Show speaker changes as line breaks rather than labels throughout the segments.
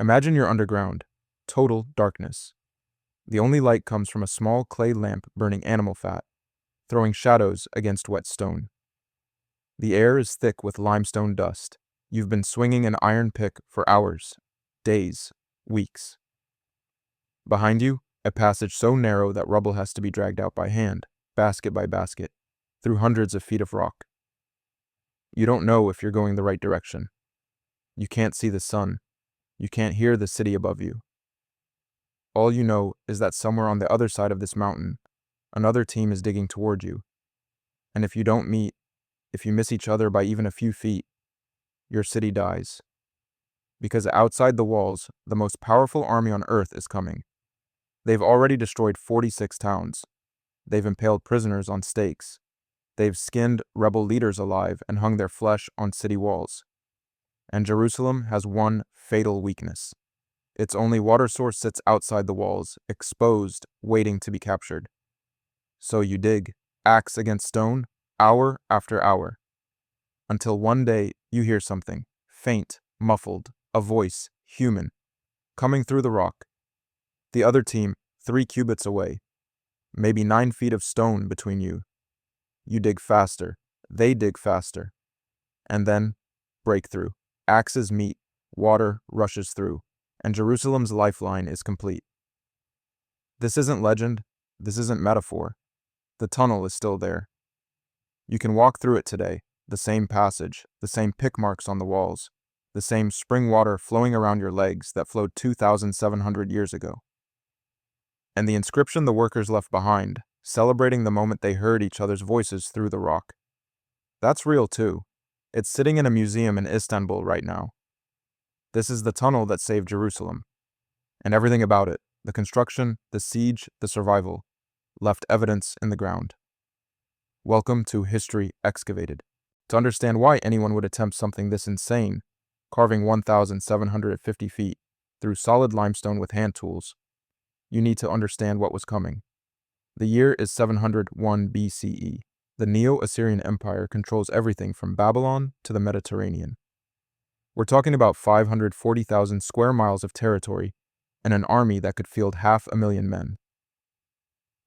Imagine you're underground. Total darkness. The only light comes from a small clay lamp burning animal fat, throwing shadows against wet stone. The air is thick with limestone dust. You've been swinging an iron pick for hours, days, weeks. Behind you, a passage so narrow that rubble has to be dragged out by hand, basket by basket, through hundreds of feet of rock. You don't know if you're going the right direction. You can't see the sun. You can't hear the city above you. All you know is that somewhere on the other side of this mountain, another team is digging toward you. And if you don't meet, if you miss each other by even a few feet, your city dies. Because outside the walls, the most powerful army on earth is coming. They've already destroyed 46 towns. They've impaled prisoners on stakes. They've skinned rebel leaders alive and hung their flesh on city walls. And Jerusalem has one fatal weakness. Its only water source sits outside the walls, exposed, waiting to be captured. So you dig, axe against stone, hour after hour, until one day you hear something, faint, muffled, a voice, human, coming through the rock. The other team, 3 cubits away, maybe 9 feet of stone between you. You dig faster, they dig faster. And then, breakthrough. Axes meet, water rushes through, and Jerusalem's lifeline is complete. This isn't legend, this isn't metaphor. The tunnel is still there. You can walk through it today, the same passage, the same pick marks on the walls, the same spring water flowing around your legs that flowed 2,700 years ago. And the inscription the workers left behind, celebrating the moment they heard each other's voices through the rock. That's real too. It's sitting in a museum in Istanbul right now. This is the tunnel that saved Jerusalem. And everything about it, the construction, the siege, the survival, left evidence in the ground. Welcome to History Excavated. To understand why anyone would attempt something this insane, carving 1,750 feet through solid limestone with hand tools, you need to understand what was coming. The year is 701 BCE. The Neo-Assyrian Empire controls everything from Babylon to the Mediterranean. We're talking about 540,000 square miles of territory and an army that could field 500,000 men.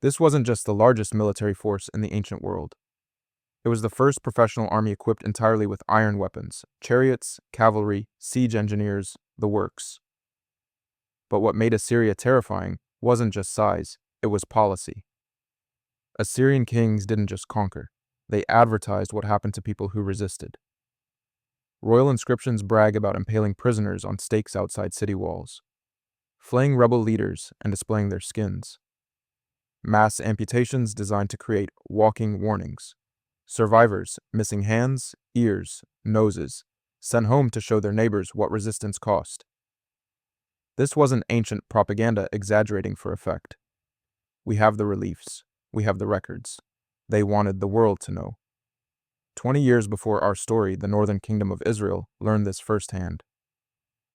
This wasn't just the largest military force in the ancient world. It was the first professional army equipped entirely with iron weapons, chariots, cavalry, siege engineers, the works. But what made Assyria terrifying wasn't just size, it was policy. Assyrian kings didn't just conquer, they advertised what happened to people who resisted. Royal inscriptions brag about impaling prisoners on stakes outside city walls, flaying rebel leaders and displaying their skins. Mass amputations designed to create walking warnings. Survivors missing hands, ears, noses, sent home to show their neighbors what resistance cost. This wasn't ancient propaganda exaggerating for effect. We have the reliefs. We have the records. They wanted the world to know. 20 years before our story, the northern kingdom of Israel learned this firsthand.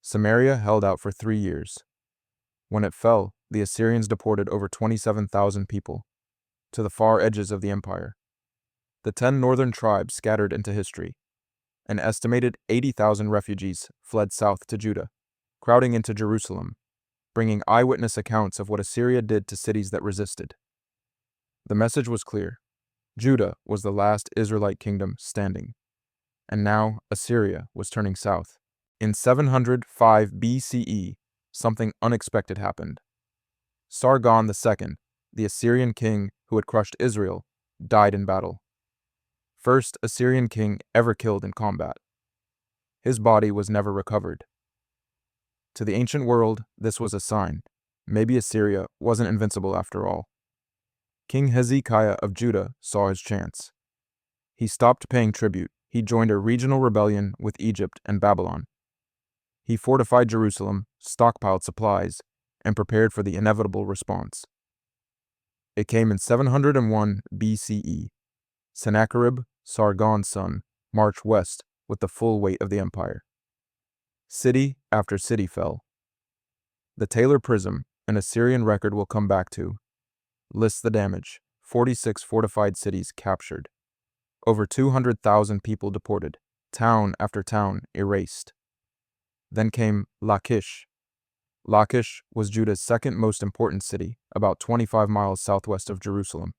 Samaria held out for 3 years. When it fell, the Assyrians deported over 27,000 people to the far edges of the empire. The 10 northern tribes scattered into history. An estimated 80,000 refugees fled south to Judah, crowding into Jerusalem, bringing eyewitness accounts of what Assyria did to cities that resisted. The message was clear. Judah was the last Israelite kingdom standing, and now Assyria was turning south. In 705 BCE, something unexpected happened. Sargon II, the Assyrian king who had crushed Israel, died in battle. First Assyrian king ever killed in combat. His body was never recovered. To the ancient world, this was a sign. Maybe Assyria wasn't invincible after all. King Hezekiah of Judah saw his chance. He stopped paying tribute. He joined a regional rebellion with Egypt and Babylon. He fortified Jerusalem, stockpiled supplies, and prepared for the inevitable response. It came in 701 BCE. Sennacherib, Sargon's son, marched west with the full weight of the empire. City after city fell. The Taylor Prism, an Assyrian record we'll come back to, lists the damage: 46 fortified cities captured, over 200,000 people deported, town after town erased. Then came Lachish, Lachish was Judah's second most important city, about 25 miles southwest of Jerusalem.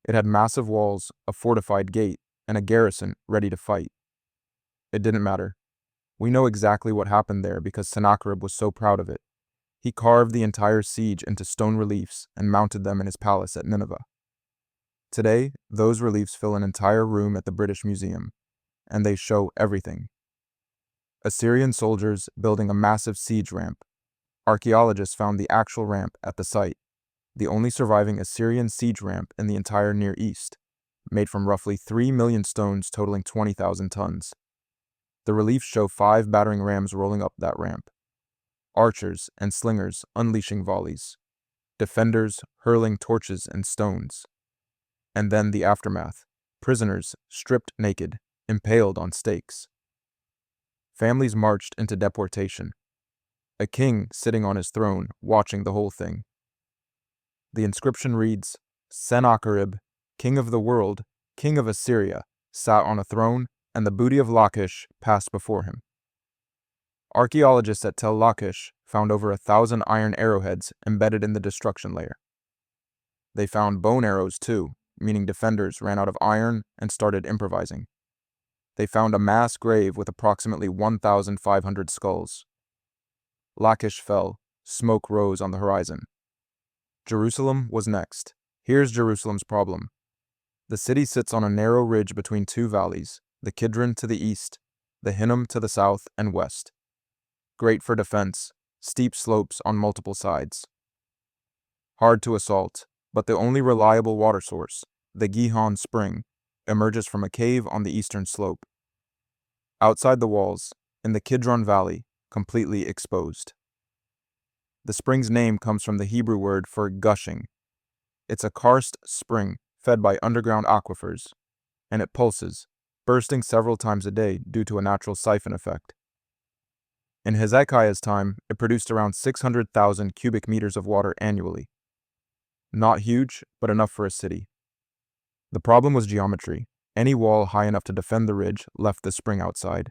It had massive walls, a fortified gate, and a garrison ready to fight. It didn't matter. We know exactly what happened there because Sennacherib was so proud of it. He carved the entire siege into stone reliefs and mounted them in his palace at Nineveh. Today, those reliefs fill an entire room at the British Museum, and they show everything. Assyrian soldiers building a massive siege ramp. Archaeologists found the actual ramp at the site, the only surviving Assyrian siege ramp in the entire Near East, made from roughly 3 million stones totaling 20,000 tons. The reliefs show 5 battering rams rolling up that ramp, archers and slingers unleashing volleys, defenders hurling torches and stones. And then the aftermath, prisoners stripped naked, impaled on stakes. Families marched into deportation. A king sitting on his throne, watching the whole thing. The inscription reads, Sennacherib, king of the world, king of Assyria, sat on a throne, and the booty of Lachish passed before him. Archaeologists at Tel Lachish found over 1,000 iron arrowheads embedded in the destruction layer. They found bone arrows too, meaning defenders ran out of iron and started improvising. They found a mass grave with approximately 1,500 skulls. Lachish fell, smoke rose on the horizon. Jerusalem was next. Here's Jerusalem's problem. The city sits on a narrow ridge between two valleys, the Kidron to the east, the Hinnom to the south and west. Great for defense, steep slopes on multiple sides. Hard to assault, but the only reliable water source, the Gihon Spring, emerges from a cave on the eastern slope. Outside the walls, in the Kidron Valley, completely exposed. The spring's name comes from the Hebrew word for gushing. It's a karst spring fed by underground aquifers, and it pulses, bursting several times a day due to a natural siphon effect. In Hezekiah's time, it produced around 600,000 cubic meters of water annually. Not huge, but enough for a city. The problem was geometry. Any wall high enough to defend the ridge left the spring outside.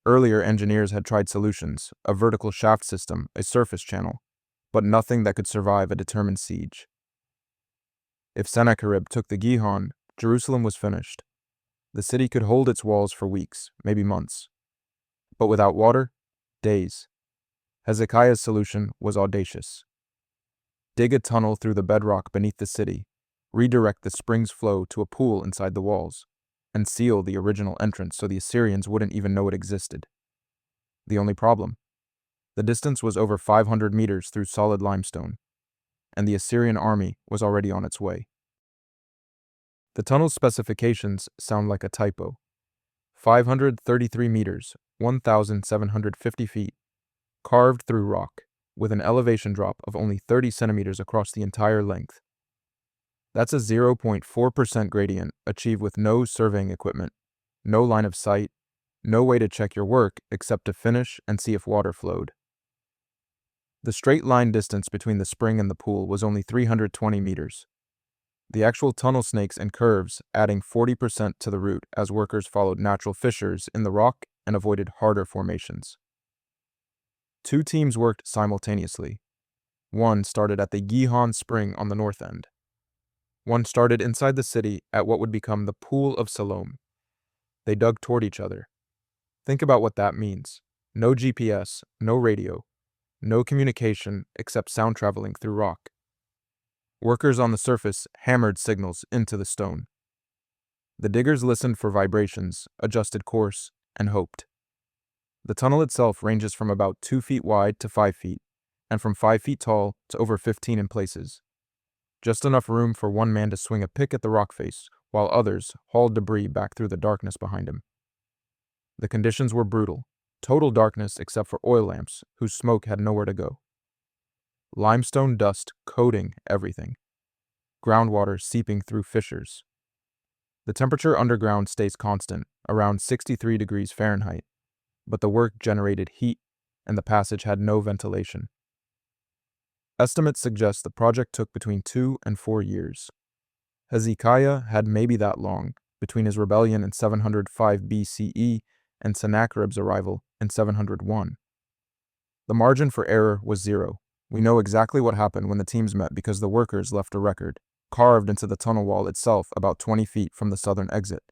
Earlier, engineers had tried solutions, a vertical shaft system, a surface channel, but nothing that could survive a determined siege. If Sennacherib took the Gihon, Jerusalem was finished. The city could hold its walls for weeks, maybe months. But without water, days. Hezekiah's solution was audacious. Dig a tunnel through the bedrock beneath the city, redirect the spring's flow to a pool inside the walls, and seal the original entrance so the Assyrians wouldn't even know it existed. The only problem? The distance was over 500 meters through solid limestone, and the Assyrian army was already on its way. The tunnel's specifications sound like a typo. 533 meters, 1,750 feet, carved through rock, with an elevation drop of only 30 centimeters across the entire length. That's a 0.4% gradient achieved with no surveying equipment, no line of sight, no way to check your work except to finish and see if water flowed. The straight line distance between the spring and the pool was only 320 meters. The actual tunnel snakes and curves adding 40% to the route as workers followed natural fissures in the rock and avoided harder formations. 2 teams worked simultaneously. One started at the Gihon Spring on the north end. One started inside the city at what would become the Pool of Siloam. They dug toward each other. Think about what that means. No GPS, no radio, no communication except sound traveling through rock. Workers on the surface hammered signals into the stone. The diggers listened for vibrations, adjusted course, and hoped. The tunnel itself ranges from about 2 feet wide to 5 feet, and from 5 feet tall to over 15 in places. Just enough room for one man to swing a pick at the rock face, while others hauled debris back through the darkness behind him. The conditions were brutal, total darkness except for oil lamps, whose smoke had nowhere to go. Limestone dust coating everything. Groundwater seeping through fissures. The temperature underground stays constant, around 63 degrees Fahrenheit, but the work generated heat, and the passage had no ventilation. Estimates suggest the project took between 2 and 4 years. Hezekiah had maybe that long, between his rebellion in 705 BCE and Sennacherib's arrival in 701. The margin for error was 0. We know exactly what happened when the teams met because the workers left a record, carved into the tunnel wall itself about 20 feet from the southern exit.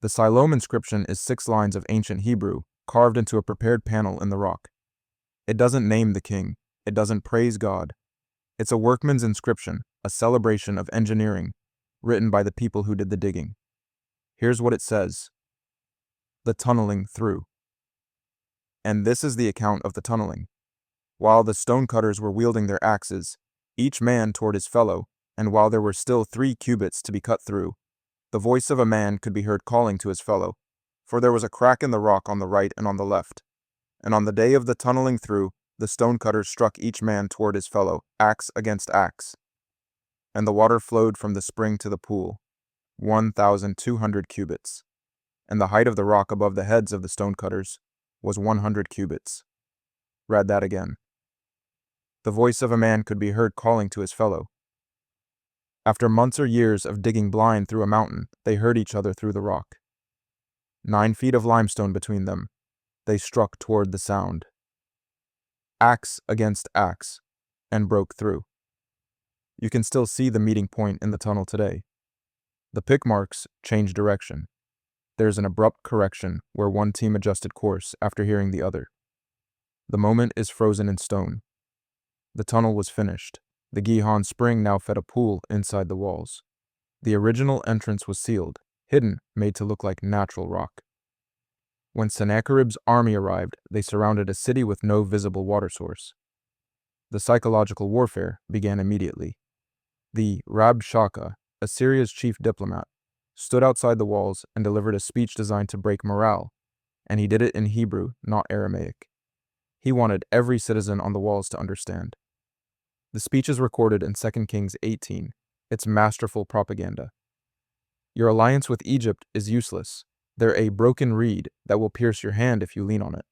The Siloam inscription is 6 lines of ancient Hebrew, carved into a prepared panel in the rock. It doesn't name the king. It doesn't praise God. It's a workman's inscription, a celebration of engineering, written by the people who did the digging. Here's what it says: the tunneling through. And this is the account of the tunneling. While the stonecutters were wielding their axes, each man toward his fellow, and while there were still 3 cubits to be cut through, the voice of a man could be heard calling to his fellow, for there was a crack in the rock on the right and on the left. And on the day of the tunneling through, the stonecutters struck each man toward his fellow, axe against axe. And the water flowed from the spring to the pool, 1,200 cubits. And the height of the rock above the heads of the stonecutters was 100 cubits. Read that again. The voice of a man could be heard calling to his fellow. After months or years of digging blind through a mountain, they heard each other through the rock. 9 feet of limestone between them, they struck toward the sound. Axe against axe, and broke through. You can still see the meeting point in the tunnel today. The pick marks change direction. There's an abrupt correction where one team adjusted course after hearing the other. The moment is frozen in stone. The tunnel was finished. The Gihon spring now fed a pool inside the walls. The original entrance was sealed, hidden, made to look like natural rock. When Sennacherib's army arrived, they surrounded a city with no visible water source. The psychological warfare began immediately. The Rabshakeh, Assyria's chief diplomat, stood outside the walls and delivered a speech designed to break morale, and he did it in Hebrew, not Aramaic. He wanted every citizen on the walls to understand. The speech is recorded in 2 Kings 18. It's masterful propaganda. Your alliance with Egypt is useless. They're a broken reed that will pierce your hand if you lean on it.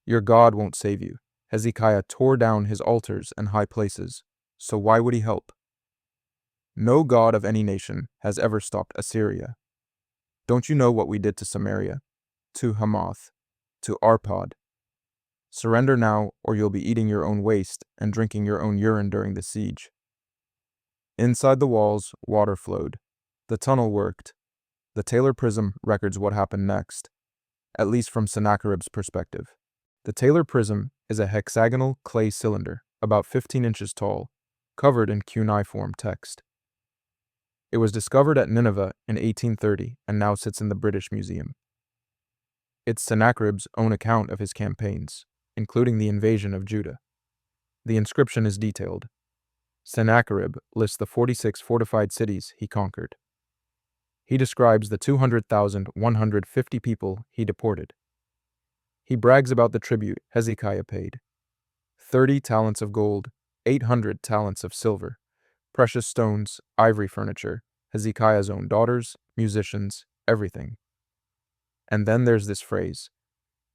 Your God won't save you. Hezekiah tore down his altars and high places, so why would he help? No god of any nation has ever stopped Assyria. Don't you know what we did to Samaria, to Hamath, to Arpad? Surrender now, or you'll be eating your own waste and drinking your own urine during the siege. Inside the walls, water flowed. The tunnel worked. The Taylor prism records what happened next, at least from Sennacherib's perspective. The Taylor prism is a hexagonal clay cylinder, about 15 inches tall, covered in cuneiform text. It was discovered at Nineveh in 1830 and now sits in the British Museum. It's Sennacherib's own account of his campaigns, including the invasion of Judah. The inscription is detailed. Sennacherib lists the 46 fortified cities he conquered. He describes the 200,150 people he deported. He brags about the tribute Hezekiah paid: 30 talents of gold, 800 talents of silver, precious stones, ivory furniture, Hezekiah's own daughters, musicians, everything. And then there's this phrase: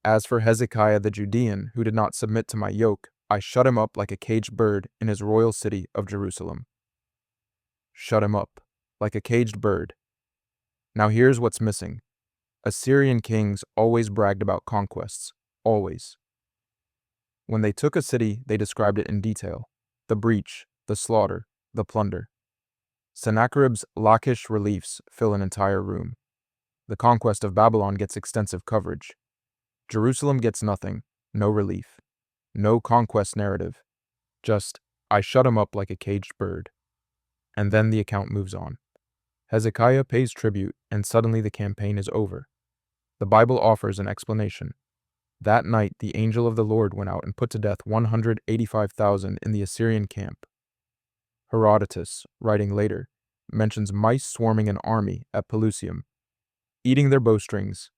as for Hezekiah the Judean, who did not submit to my yoke, I shut him up like a caged bird in his royal city of Jerusalem. Shut him up, like a caged bird. Now here's what's missing. Assyrian kings always bragged about conquests, always. When they took a city, they described it in detail: the breach, the slaughter, the plunder. Sennacherib's Lachish reliefs fill an entire room. The conquest of Babylon gets extensive coverage. Jerusalem gets nothing, no relief, no conquest narrative, just, I shut him up like a caged bird. And then the account moves on. Hezekiah pays tribute, and suddenly the campaign is over. The Bible offers an explanation. That night the angel of the Lord went out and put to death 185,000 in the Assyrian camp. Herodotus, writing later, mentions mice swarming an army at Pelusium, eating their bowstrings,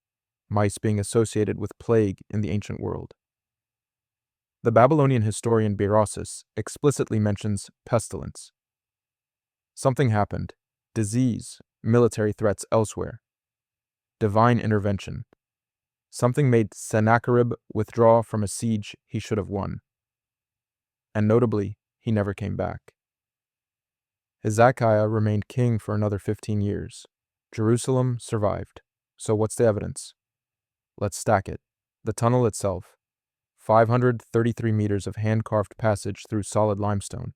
mice being associated with plague in the ancient world. The Babylonian historian Berossus explicitly mentions pestilence. Something happened: disease, military threats elsewhere, divine intervention. Something made Sennacherib withdraw from a siege he should have won. And notably, he never came back. Hezekiah remained king for another 15 years. Jerusalem survived. So what's the evidence? Let's stack it. The tunnel itself, 533 meters of hand-carved passage through solid limestone.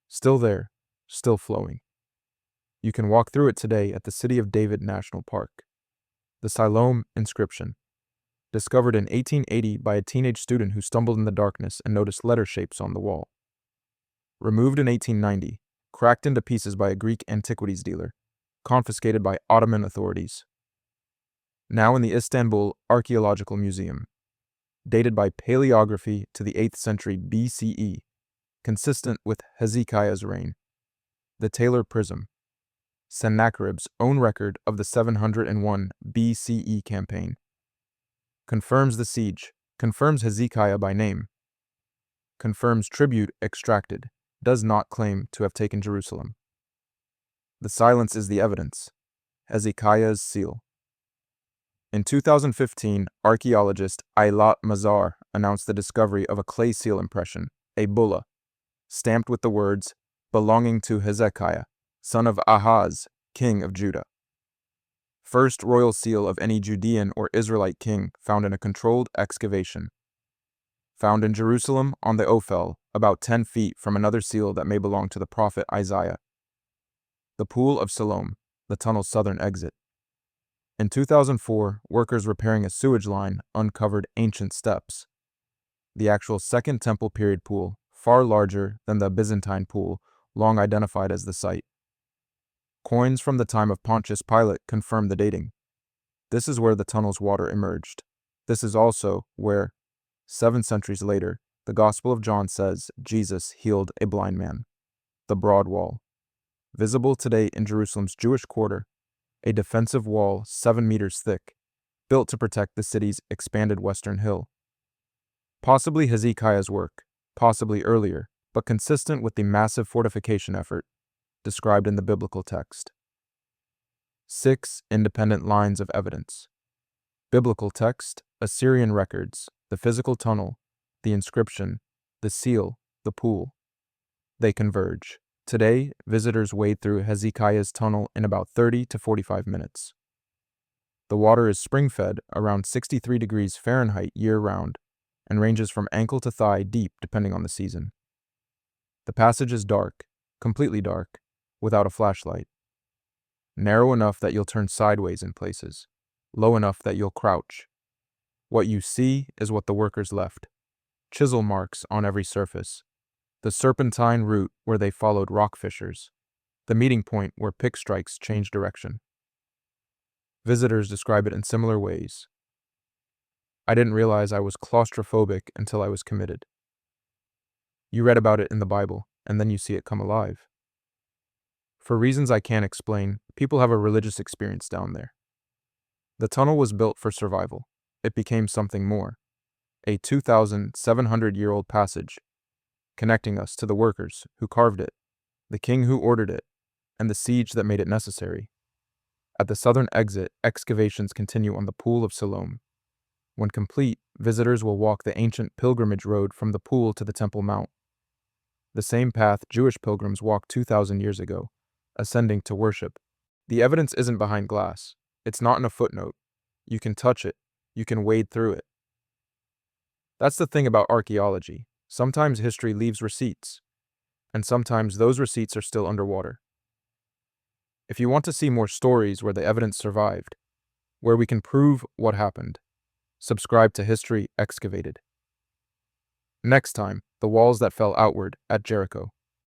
Still there, still flowing. You can walk through it today at the City of David National Park. The Siloam Inscription, discovered in 1880 by a teenage student who stumbled in the darkness and noticed letter shapes on the wall. Removed in 1890, cracked into pieces by a Greek antiquities dealer, confiscated by Ottoman authorities. Now in the Istanbul Archaeological Museum, dated by paleography to the 8th century BCE, consistent with Hezekiah's reign. The Taylor Prism, Sennacherib's own record of the 701 BCE campaign, confirms the siege, confirms Hezekiah by name, confirms tribute extracted, does not claim to have taken Jerusalem. The silence is the evidence. Hezekiah's seal. In 2015, archaeologist Eilat Mazar announced the discovery of a clay seal impression, a bulla, stamped with the words, belonging to Hezekiah, son of Ahaz, king of Judah. First royal seal of any Judean or Israelite king found in a controlled excavation. Found in Jerusalem on the Ophel, about 10 feet from another seal that may belong to the prophet Isaiah. The Pool of Siloam, the tunnel's southern exit. In 2004, workers repairing a sewage line uncovered ancient steps. The actual Second Temple period pool, far larger than the Byzantine pool, long identified as the site. Coins from the time of Pontius Pilate confirm the dating. This is where the tunnel's water emerged. This is also where, 7 centuries later, the Gospel of John says Jesus healed a blind man. The Broad Wall, visible today in Jerusalem's Jewish quarter, a defensive wall 7 meters thick, built to protect the city's expanded western hill. Possibly Hezekiah's work, possibly earlier, but consistent with the massive fortification effort described in the biblical text. 6 independent lines of evidence. Biblical text, Assyrian records, the physical tunnel, the inscription, the seal, the pool. They converge. Today, visitors wade through Hezekiah's tunnel in about 30 to 45 minutes. The water is spring-fed around 63 degrees Fahrenheit year-round and ranges from ankle to thigh deep depending on the season. The passage is dark, completely dark, without a flashlight. Narrow enough that you'll turn sideways in places, low enough that you'll crouch. What you see is what the workers left. Chisel marks on every surface. The serpentine route where they followed rock fissures, the meeting point where pick strikes change direction. Visitors describe it in similar ways. I didn't realize I was claustrophobic until I was committed. You read about it in the Bible, and then you see it come alive. For reasons I can't explain, people have a religious experience down there. The tunnel was built for survival. It became something more. A 2,700-year-old passage, connecting us to the workers who carved it, the king who ordered it, and the siege that made it necessary. At the southern exit, excavations continue on the Pool of Siloam. When complete, visitors will walk the ancient pilgrimage road from the pool to the Temple Mount. The same path Jewish pilgrims walked 2,000 years ago, ascending to worship. The evidence isn't behind glass. It's not in a footnote. You can touch it. You can wade through it. That's the thing about archaeology. Sometimes history leaves receipts, and sometimes those receipts are still underwater. If you want to see more stories where the evidence survived, where we can prove what happened, subscribe to History Excavated. Next time, the walls that fell outward at Jericho.